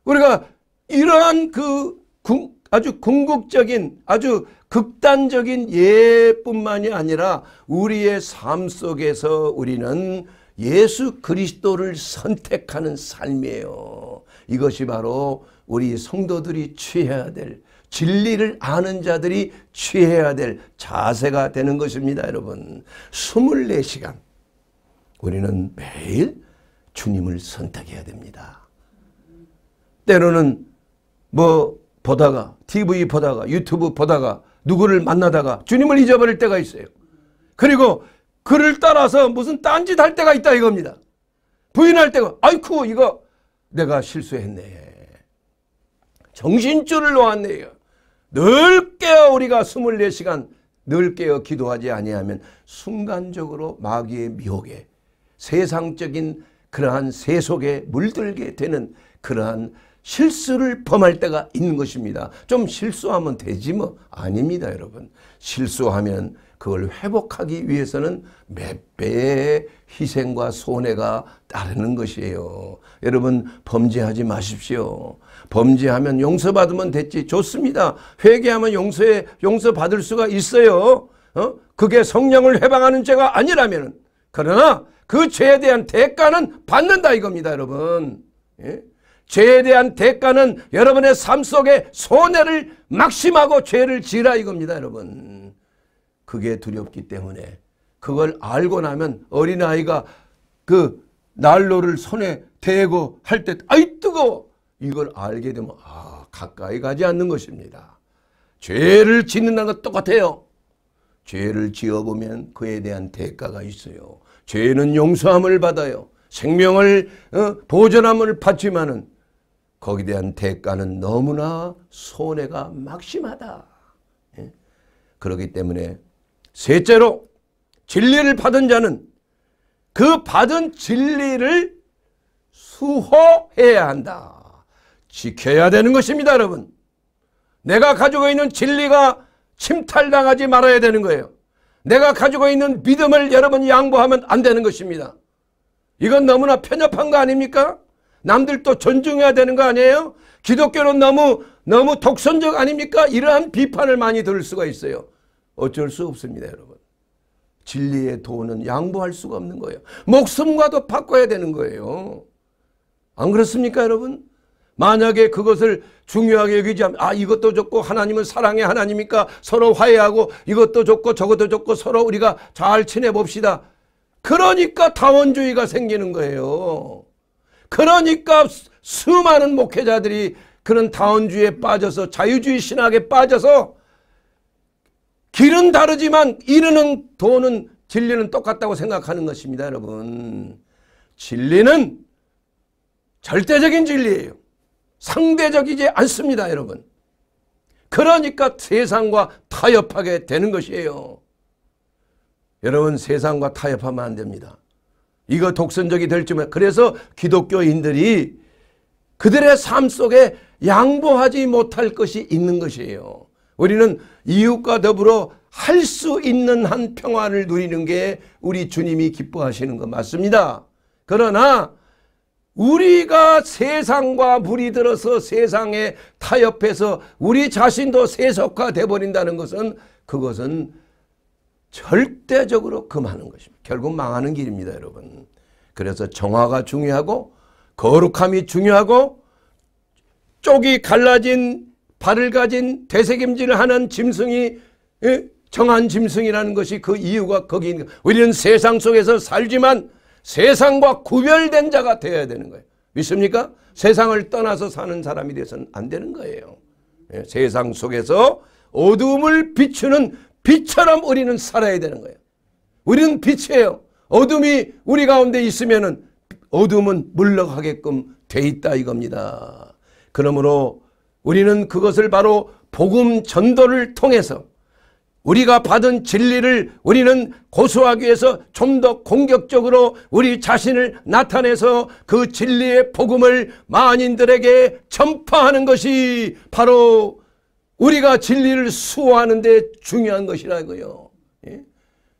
우리가 이러한 아주 궁극적인 아주 극단적인 예뿐만이 아니라 우리의 삶 속에서 우리는 예수 그리스도를 선택하는 삶이에요. 이것이 바로 우리 성도들이 취해야 될, 진리를 아는 자들이 취해야 될 자세가 되는 것입니다, 여러분. 24시간 우리는 매일 주님을 선택해야 됩니다. 때로는 보다가 TV 보다가 유튜브 보다가 누구를 만나다가 주님을 잊어버릴 때가 있어요. 그리고 그를 따라서 무슨 딴짓 할 때가 있다 이겁니다. 부인할 때가 아이쿠 이거 내가 실수했네. 정신줄을 놓았네요. 늘 깨어 우리가 24시간 늘 깨어 기도하지 아니하면 순간적으로 마귀의 미혹에 세상적인 그러한 세속에 물들게 되는 그러한 실수를 범할 때가 있는 것입니다. 좀 실수하면 되지 뭐. 아닙니다, 여러분. 실수하면 그걸 회복하기 위해서는 몇 배의 희생과 손해가 따르는 것이에요. 여러분 범죄하지 마십시오. 범죄하면 용서받으면 됐지. 좋습니다. 회개하면 용서받을 수가 있어요. 그게 성령을 해방하는 죄가 아니라면. 그러나 그 죄에 대한 대가는 받는다 이겁니다, 여러분. 예? 죄에 대한 대가는 여러분의 삶 속에 손해를 막심하고 죄를 지으라 이겁니다, 여러분. 그게 두렵기 때문에 그걸 알고 나면 어린아이가 그 난로를 손에 대고 할 때 아이 뜨거워 이걸 알게 되면 가까이 가지 않는 것입니다. 죄를 짓는다는 것 똑같아요. 죄를 지어보면 그에 대한 대가가 있어요. 죄는 용서함을 받아요. 생명을 보존함을 받지만은 거기에 대한 대가는 너무나 손해가 막심하다. 예? 그렇기 때문에 셋째로 진리를 받은 자는 그 받은 진리를 수호해야 한다. 지켜야 되는 것입니다, 여러분. 내가 가지고 있는 진리가 침탈당하지 말아야 되는 거예요. 내가 가지고 있는 믿음을 여러분이 양보하면 안 되는 것입니다. 이건 너무나 편협한 거 아닙니까? 남들도 존중해야 되는 거 아니에요? 기독교는 너무 독선적 아닙니까? 이러한 비판을 많이 들을 수가 있어요. 어쩔 수 없습니다, 여러분. 진리의 도는 양보할 수가 없는 거예요. 목숨과도 바꿔야 되는 거예요. 안 그렇습니까, 여러분? 만약에 그것을 중요하게 여기지 않으면 이것도 좋고 하나님은 사랑의 하나님이니까 서로 화해하고 이것도 좋고 저것도 좋고 서로 우리가 잘 지내봅시다. 그러니까 다원주의가 생기는 거예요. 그러니까 수많은 목회자들이 그런 다원주의에 빠져서 자유주의 신학에 빠져서 길은 다르지만 이르는 도는 진리는 똑같다고 생각하는 것입니다, 여러분. 진리는 절대적인 진리예요. 상대적이지 않습니다, 여러분. 그러니까 세상과 타협하게 되는 것이에요. 여러분 세상과 타협하면 안 됩니다. 이거 독선적이 될지만 그래서 기독교인들이 그들의 삶 속에 양보하지 못할 것이 있는 것이에요. 우리는 이웃과 더불어 할 수 있는 한 평화를 누리는 게 우리 주님이 기뻐하시는 거 맞습니다. 그러나 우리가 세상과 물이 들어서 세상에 타협해서 우리 자신도 세속화돼 버린다는 것은 그것은 절대적으로 금하는 것입니다. 결국 망하는 길입니다, 여러분. 그래서 정화가 중요하고 거룩함이 중요하고 쪽이 갈라진 발을 가진 되새김질을 하는 짐승이 정한 짐승이라는 것이 그 이유가 거기 있는 거예요. 우리는 세상 속에서 살지만 세상과 구별된 자가 되어야 되는 거예요. 믿습니까? 세상을 떠나서 사는 사람이 돼서는 안 되는 거예요. 예, 세상 속에서 어둠을 비추는 빛처럼 우리는 살아야 되는 거예요. 우리는 빛이에요. 어둠이 우리 가운데 있으면은 어둠은 물러가게끔 돼 있다 이겁니다. 그러므로 우리는 그것을 바로 복음 전도를 통해서 우리가 받은 진리를 우리는 고수하기 위해서 좀 더 공격적으로 우리 자신을 나타내서 그 진리의 복음을 만인들에게 전파하는 것이 바로 우리가 진리를 수호하는 데 중요한 것이라고요. 예?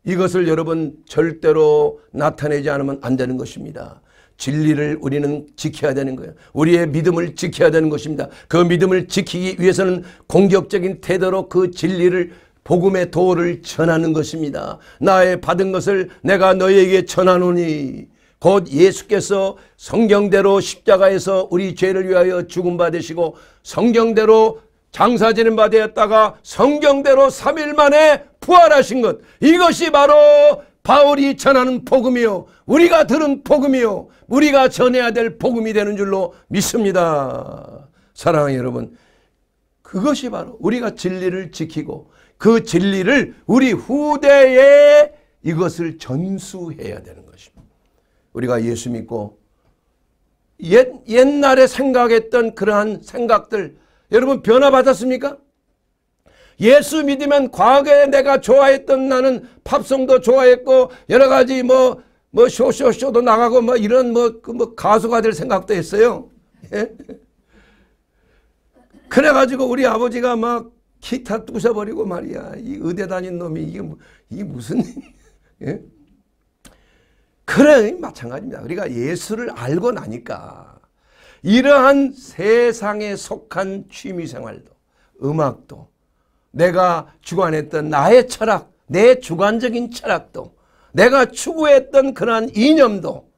이것을 여러분 절대로 나타내지 않으면 안 되는 것입니다. 진리를 우리는 지켜야 되는 거예요. 우리의 믿음을 지켜야 되는 것입니다. 그 믿음을 지키기 위해서는 공격적인 태도로 그 진리를 복음의 도를 전하는 것입니다. 나의 받은 것을 내가 너희에게 전하노니 곧 예수께서 성경대로 십자가에서 우리 죄를 위하여 죽음 받으시고 성경대로 장사 지는 바 되었다가 성경대로 3일 만에 부활하신 것, 이것이 바로 바울이 전하는 복음이요, 우리가 들은 복음이요, 우리가 전해야 될 복음이 되는 줄로 믿습니다. 사랑하는 여러분, 그것이 바로 우리가 진리를 지키고 그 진리를 우리 후대에 이것을 전수해야 되는 것입니다. 우리가 예수 믿고 옛날에 생각했던 그러한 생각들 여러분 변화받았습니까? 예수 믿으면 과거에 내가 좋아했던, 나는 팝송도 좋아했고 여러 가지 쇼도 나가고 이런 가수가 될 생각도 했어요. 예? 그래가지고 우리 아버지가 막 기타 부숴버리고 말이야. 이 의대 다닌 놈이 이게 무슨 예? 그래 마찬가지입니다. 우리가 예수를 알고 나니까 이러한 세상에 속한 취미생활도 음악도 내가 주관했던 나의 철학, 내 주관적인 철학도 내가 추구했던 그러한 이념도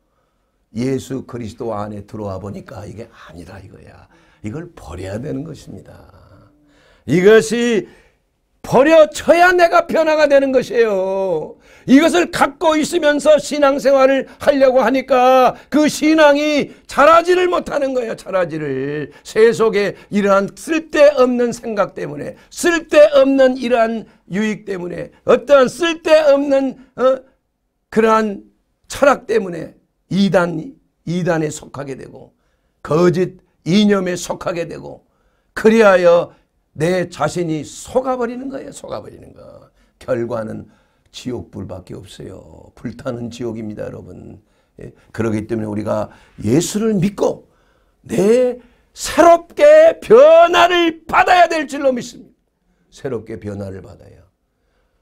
예수 그리스도 안에 들어와 보니까 이게 아니다 이거야. 이걸 버려야 되는 것입니다. 이것이 버려져야 내가 변화가 되는 것이에요. 이것을 갖고 있으면서 신앙생활을 하려고 하니까 그 신앙이 자라지를 못하는 거예요. 자라지를. 세속에 이러한 쓸데없는 생각 때문에, 쓸데없는 이러한 유익 때문에, 어떠한 쓸데없는 그러한 철학 때문에 이단에 속하게 되고 거짓 이념에 속하게 되고, 그리하여 내 자신이 속아버리는 거예요. 속아버리는 거. 결과는 지옥불밖에 없어요. 불타는 지옥입니다, 여러분. 예? 그렇기 때문에 우리가 예수를 믿고 내 새롭게 변화를 받아야 될 줄로 믿습니다. 새롭게 변화를 받아야.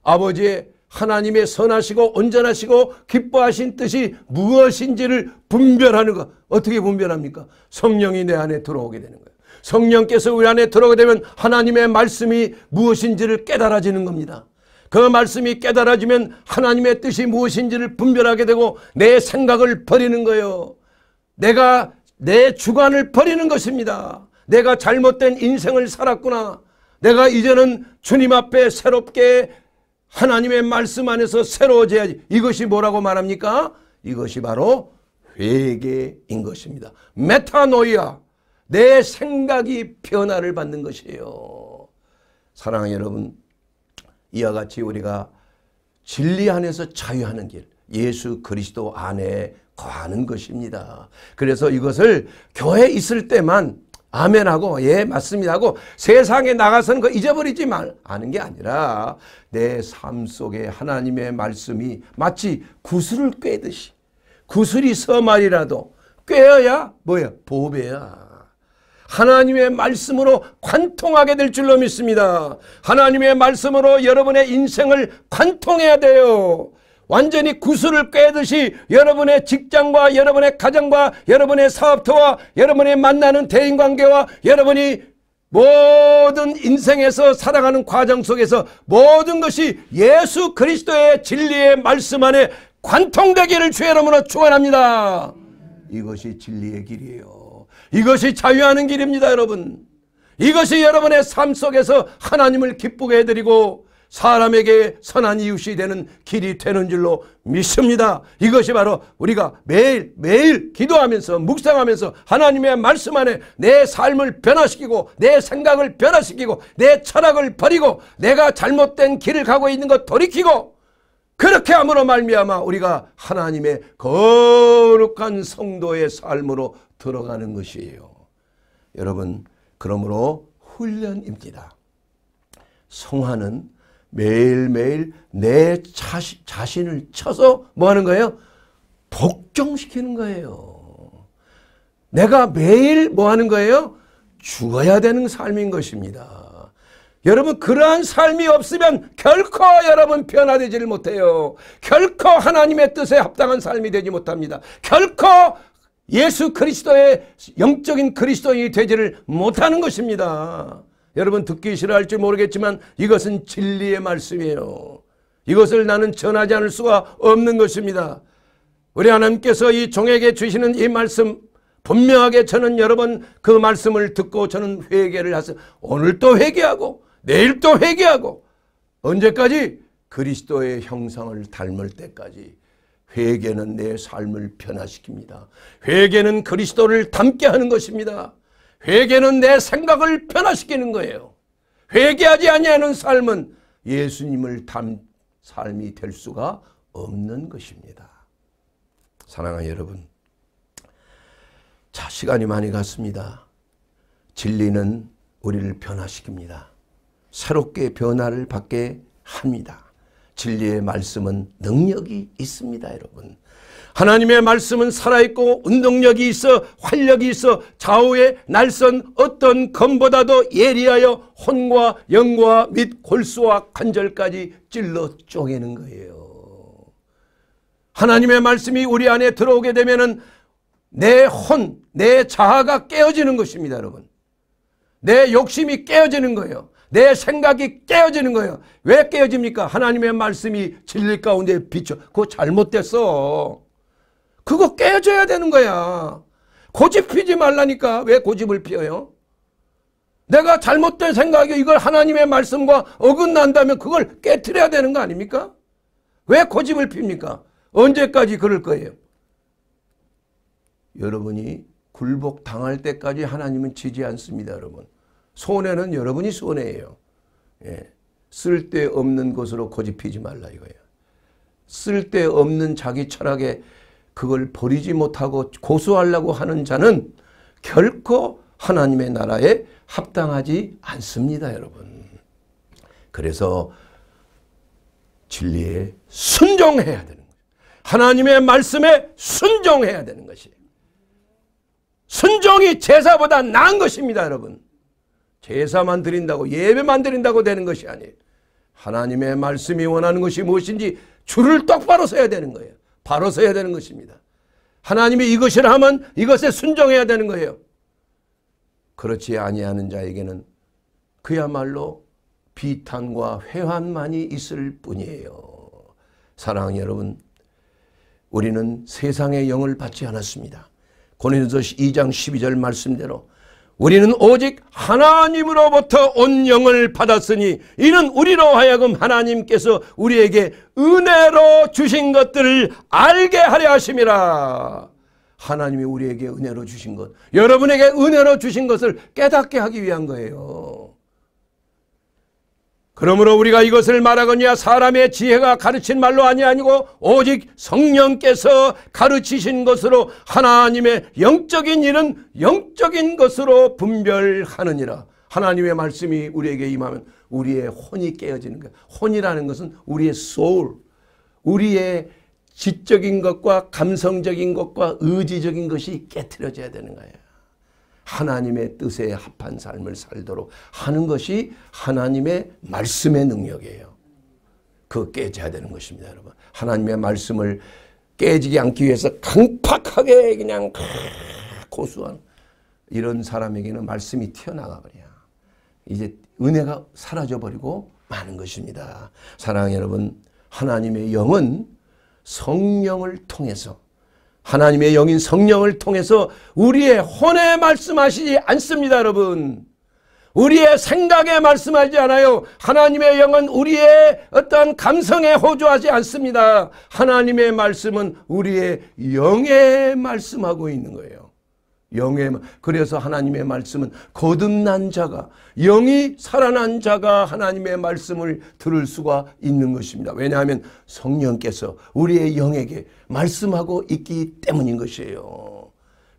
아버지의 하나님의 선하시고 온전하시고 기뻐하신 뜻이 무엇인지를 분별하는 것. 어떻게 분별합니까? 성령이 내 안에 들어오게 되는 거예요. 성령께서 우리 안에 들어오게 되면 하나님의 말씀이 무엇인지를 깨달아지는 겁니다. 그 말씀이 깨달아지면 하나님의 뜻이 무엇인지를 분별하게 되고 내 생각을 버리는 거예요. 내가 내 주관을 버리는 것입니다. 내가 잘못된 인생을 살았구나. 내가 이제는 주님 앞에 새롭게 하나님의 말씀 안에서 새로워져야지. 이것이 뭐라고 말합니까? 이것이 바로 회개인 것입니다. 메타노이아. 내 생각이 변화를 받는 것이에요. 사랑하는 여러분, 이와 같이 우리가 진리 안에서 자유하는 길, 예수 그리스도 안에 거하는 것입니다. 그래서 이것을 교회에 있을 때만 아멘하고 예 맞습니다 하고 세상에 나가서는 거 잊어버리지 않은 게 아니라 내 삶 속에 하나님의 말씀이 마치 구슬을 꿰듯이, 구슬이 서말이라도 꿰어야 뭐야? 보배야. 하나님의 말씀으로 관통하게 될 줄로 믿습니다. 하나님의 말씀으로 여러분의 인생을 관통해야 돼요. 완전히 구슬을 꿰듯이 여러분의 직장과 여러분의 가정과 여러분의 사업터와 여러분의 만나는 대인관계와 여러분이 모든 인생에서 살아가는 과정 속에서 모든 것이 예수 그리스도의 진리의 말씀 안에 관통되기를 주의 이름으로 축원합니다. 이것이 진리의 길이에요. 이것이 자유하는 길입니다, 여러분. 이것이 여러분의 삶 속에서 하나님을 기쁘게 해드리고 사람에게 선한 이웃이 되는 길이 되는 줄로 믿습니다. 이것이 바로 우리가 매일 기도하면서 묵상하면서 하나님의 말씀 안에 내 삶을 변화시키고 내 생각을 변화시키고 내 철학을 버리고 내가 잘못된 길을 가고 있는 것 돌이키고 그렇게 함으로 말미암아 우리가 하나님의 거룩한 성도의 삶으로 들어가는 것이에요. 여러분, 그러므로 훈련입니다. 성화는 매일매일 내 자신을 쳐서 뭐 하는 거예요? 복종시키는 거예요. 내가 매일 뭐 하는 거예요? 죽어야 되는 삶인 것입니다. 여러분, 그러한 삶이 없으면 결코 여러분 변화되지를 못해요. 결코 하나님의 뜻에 합당한 삶이 되지 못합니다. 결코 예수 그리스도의 영적인 그리스도인이 되지를 못하는 것입니다. 여러분, 듣기 싫어할지 모르겠지만 이것은 진리의 말씀이에요. 이것을 나는 전하지 않을 수가 없는 것입니다. 우리 하나님께서 이 종에게 주시는 이 말씀, 분명하게 저는 여러 번 그 말씀을 듣고 저는 회개를 해서 오늘 또 회개하고 내일 또 회개하고 언제까지? 그리스도의 형상을 닮을 때까지. 회개는 내 삶을 변화시킵니다. 회개는 그리스도를 닮게 하는 것입니다. 회개는 내 생각을 변화시키는 거예요. 회개하지 아니하는 삶은 예수님을 닮은 삶이 될 수가 없는 것입니다. 사랑하는 여러분, 자, 시간이 많이 갔습니다. 진리는 우리를 변화시킵니다. 새롭게 변화를 받게 합니다. 진리의 말씀은 능력이 있습니다, 여러분. 하나님의 말씀은 살아있고 운동력이 있어 활력이 있어 좌우에 날선 어떤 검보다도 예리하여 혼과 영과 및 골수와 관절까지 찔러 쪼개는 거예요. 하나님의 말씀이 우리 안에 들어오게 되면은 내 혼, 내 자아가 깨어지는 것입니다, 여러분. 내 욕심이 깨어지는 거예요. 내 생각이 깨어지는 거예요. 왜 깨어집니까? 하나님의 말씀이 진리 가운데 비춰. 그거 잘못됐어. 그거 깨져야 되는 거야. 고집 피지 말라니까. 왜 고집을 피워요? 내가 잘못된 생각이 이걸 하나님의 말씀과 어긋난다면 그걸 깨트려야 되는 거 아닙니까? 왜 고집을 핍니까? 언제까지 그럴 거예요? 여러분이 굴복당할 때까지 하나님은 지지 않습니다, 여러분. 손해는 여러분이 손해예요. 예. 쓸데없는 것으로 고집피지 말라 이거예요. 쓸데없는 자기 철학에 그걸 버리지 못하고 고수하려고 하는 자는 결코 하나님의 나라에 합당하지 않습니다, 여러분. 그래서 진리에 순종해야 되는 거예요. 하나님의 말씀에 순종해야 되는 것이에요. 순종이 제사보다 나은 것입니다, 여러분. 제사만 드린다고 예배만 드린다고 되는 것이 아니에요. 하나님의 말씀이 원하는 것이 무엇인지 줄을 똑바로 서야 되는 거예요. 바로 서야 되는 것입니다. 하나님이 이것이라 하면 이것에 순종해야 되는 거예요. 그렇지 아니하는 자에게는 그야말로 비탄과 회환만이 있을 뿐이에요. 사랑하는 여러분, 우리는 세상의 영을 받지 않았습니다. 고린도서 2장 12절 말씀대로 우리는 오직 하나님으로부터 온 영을 받았으니 이는 우리로 하여금 하나님께서 우리에게 은혜로 주신 것들을 알게 하려 하심이라. 하나님이 우리에게 은혜로 주신 것, 여러분에게 은혜로 주신 것을 깨닫게 하기 위한 거예요. 그러므로 우리가 이것을 말하거니와 사람의 지혜가 가르친 말로 아니고 오직 성령께서 가르치신 것으로 하나님의 영적인 일은 영적인 것으로 분별하느니라. 하나님의 말씀이 우리에게 임하면 우리의 혼이 깨어지는 거예요. 혼이라는 것은 우리의 soul, 우리의 지적인 것과 감성적인 것과 의지적인 것이 깨트려져야 되는 거예요. 하나님의 뜻에 합한 삶을 살도록 하는 것이 하나님의 말씀의 능력이에요. 그거 깨져야 되는 것입니다, 여러분. 하나님의 말씀을 깨지지 않기 위해서 강팍하게 그냥 고수한 이런 사람에게는 말씀이 튀어나가버려요. 이제 은혜가 사라져버리고 마는 것입니다. 사랑하는 여러분, 하나님의 영은 성령을 통해서, 하나님의 영인 성령을 통해서 우리의 혼에 말씀하시지 않습니다, 여러분. 우리의 생각에 말씀하지 않아요. 하나님의 영은 우리의 어떠한 감성에 호조하지 않습니다. 하나님의 말씀은 우리의 영에 말씀하고 있는 거예요. 그래서 하나님의 말씀은 거듭난 자가, 영이 살아난 자가 하나님의 말씀을 들을 수가 있는 것입니다. 왜냐하면 성령께서 우리의 영에게 말씀하고 있기 때문인 것이에요.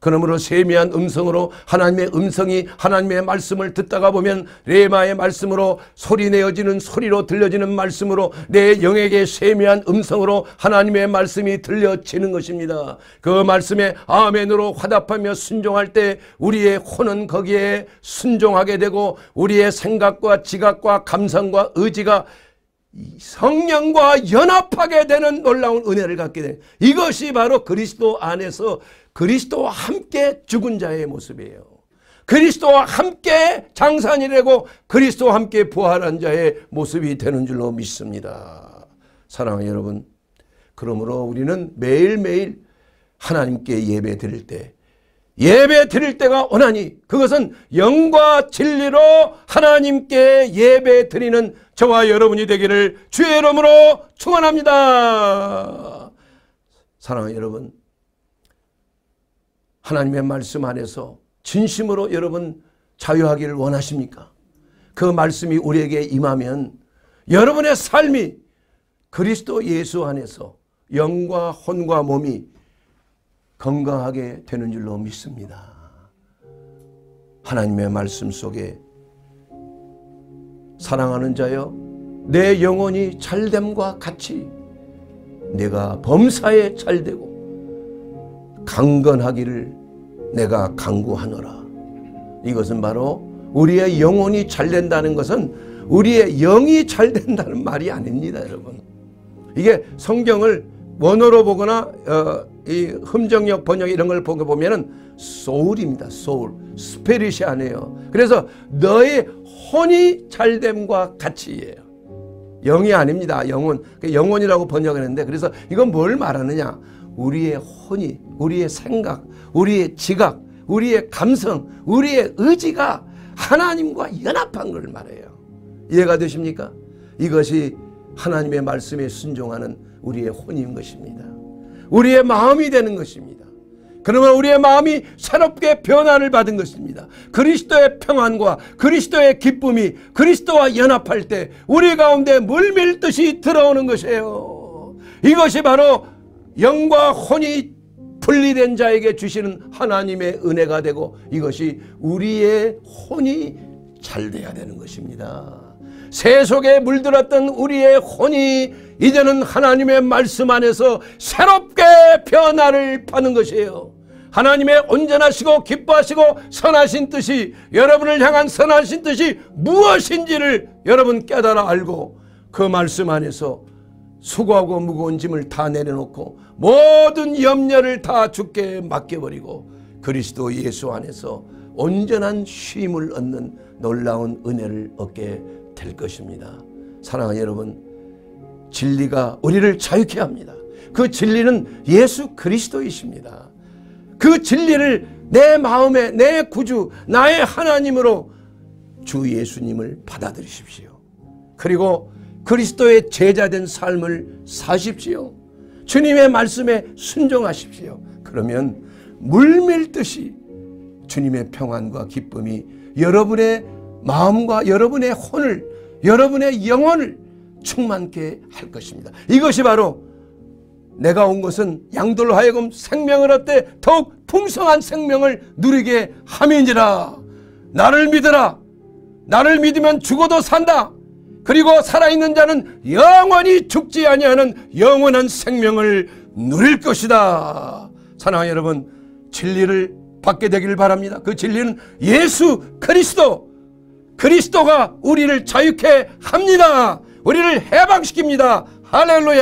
그러므로 세미한 음성으로 하나님의 음성이 하나님의 말씀을 듣다가 보면 레마의 말씀으로 소리내어지는 소리로 들려지는 말씀으로 내 영에게 세미한 음성으로 하나님의 말씀이 들려지는 것입니다. 그 말씀에 아멘으로 화답하며 순종할 때 우리의 혼은 거기에 순종하게 되고 우리의 생각과 지각과 감상과 의지가 성령과 연합하게 되는 놀라운 은혜를 갖게 돼. 이것이 바로 그리스도 안에서 그리스도와 함께 죽은 자의 모습이에요. 그리스도와 함께 장사하니 되고 그리스도와 함께 부활한 자의 모습이 되는 줄로 믿습니다. 사랑하는 여러분, 그러므로 우리는 매일매일 하나님께 예배 드릴 때가 오나니 그것은 영과 진리로 하나님께 예배 드리는 저와 여러분이 되기를 주의 이름으로 축원합니다. 사랑하는 여러분, 하나님의 말씀 안에서 진심으로 여러분 자유하기를 원하십니까? 그 말씀이 우리에게 임하면 여러분의 삶이 그리스도 예수 안에서 영과 혼과 몸이 건강하게 되는 줄로 믿습니다. 하나님의 말씀 속에 사랑하는 자여 내 영혼이 잘됨과 같이 내가 범사에 잘되고 강건하기를 내가 강구하노라. 이것은 바로 우리의 영혼이 잘된다는 것은 우리의 영이 잘된다는 말이 아닙니다. 여러분, 이게 성경을 원어로 보거나 이 흠정역 번역 이런 걸 보면은 소울입니다. 소울, 스피릿이 아니에요. 그래서 너의 혼이 잘됨과 같이예요. 영이 아닙니다. 영혼, 영혼이라고 번역했는데, 그래서 이건 뭘 말하느냐? 우리의 혼이, 우리의 생각, 우리의 지각, 우리의 감성, 우리의 의지가 하나님과 연합한 걸 말해요. 이해가 되십니까? 이것이 하나님의 말씀에 순종하는 우리의 혼인 것입니다. 우리의 마음이 되는 것입니다. 그러면 우리의 마음이 새롭게 변화를 받은 것입니다. 그리스도의 평안과 그리스도의 기쁨이 그리스도와 연합할 때 우리 가운데 물밀듯이 들어오는 것이에요. 이것이 바로 영과 혼이 분리된 자에게 주시는 하나님의 은혜가 되고 이것이 우리의 혼이 잘 돼야 되는 것입니다. 새 속에 물들었던 우리의 혼이 이제는 하나님의 말씀 안에서 새롭게 변화를 받는 것이에요. 하나님의 온전하시고 기뻐하시고 선하신 뜻이, 여러분을 향한 선하신 뜻이 무엇인지를 여러분 깨달아 알고 그 말씀 안에서 수고하고 무거운 짐을 다 내려놓고 모든 염려를 다 주께 맡겨버리고 그리스도 예수 안에서 온전한 쉼을 얻는 놀라운 은혜를 얻게 될 것입니다. 사랑하는 여러분, 진리가 우리를 자유케 합니다. 그 진리는 예수 그리스도이십니다. 그 진리를 내 마음에 내 구주 나의 하나님으로 주 예수님을 받아들이십시오. 그리고 그리스도의 제자된 삶을 사십시오. 주님의 말씀에 순종하십시오. 그러면 물밀듯이 주님의 평안과 기쁨이 여러분의 마음과 여러분의 혼을, 여러분의 영혼을 충만케 할 것입니다. 이것이 바로 내가 온 것은 양들로 하여금 생명을 얻되 더욱 풍성한 생명을 누리게 함인지라. 나를 믿으라. 나를 믿으면 죽어도 산다. 그리고 살아있는 자는 영원히 죽지 아니하는 영원한 생명을 누릴 것이다. 사랑하는 여러분, 진리를 받게 되기를 바랍니다. 그 진리는 예수 그리스도가 우리를 자유케 합니다. 우리를 해방시킵니다. 할렐루야.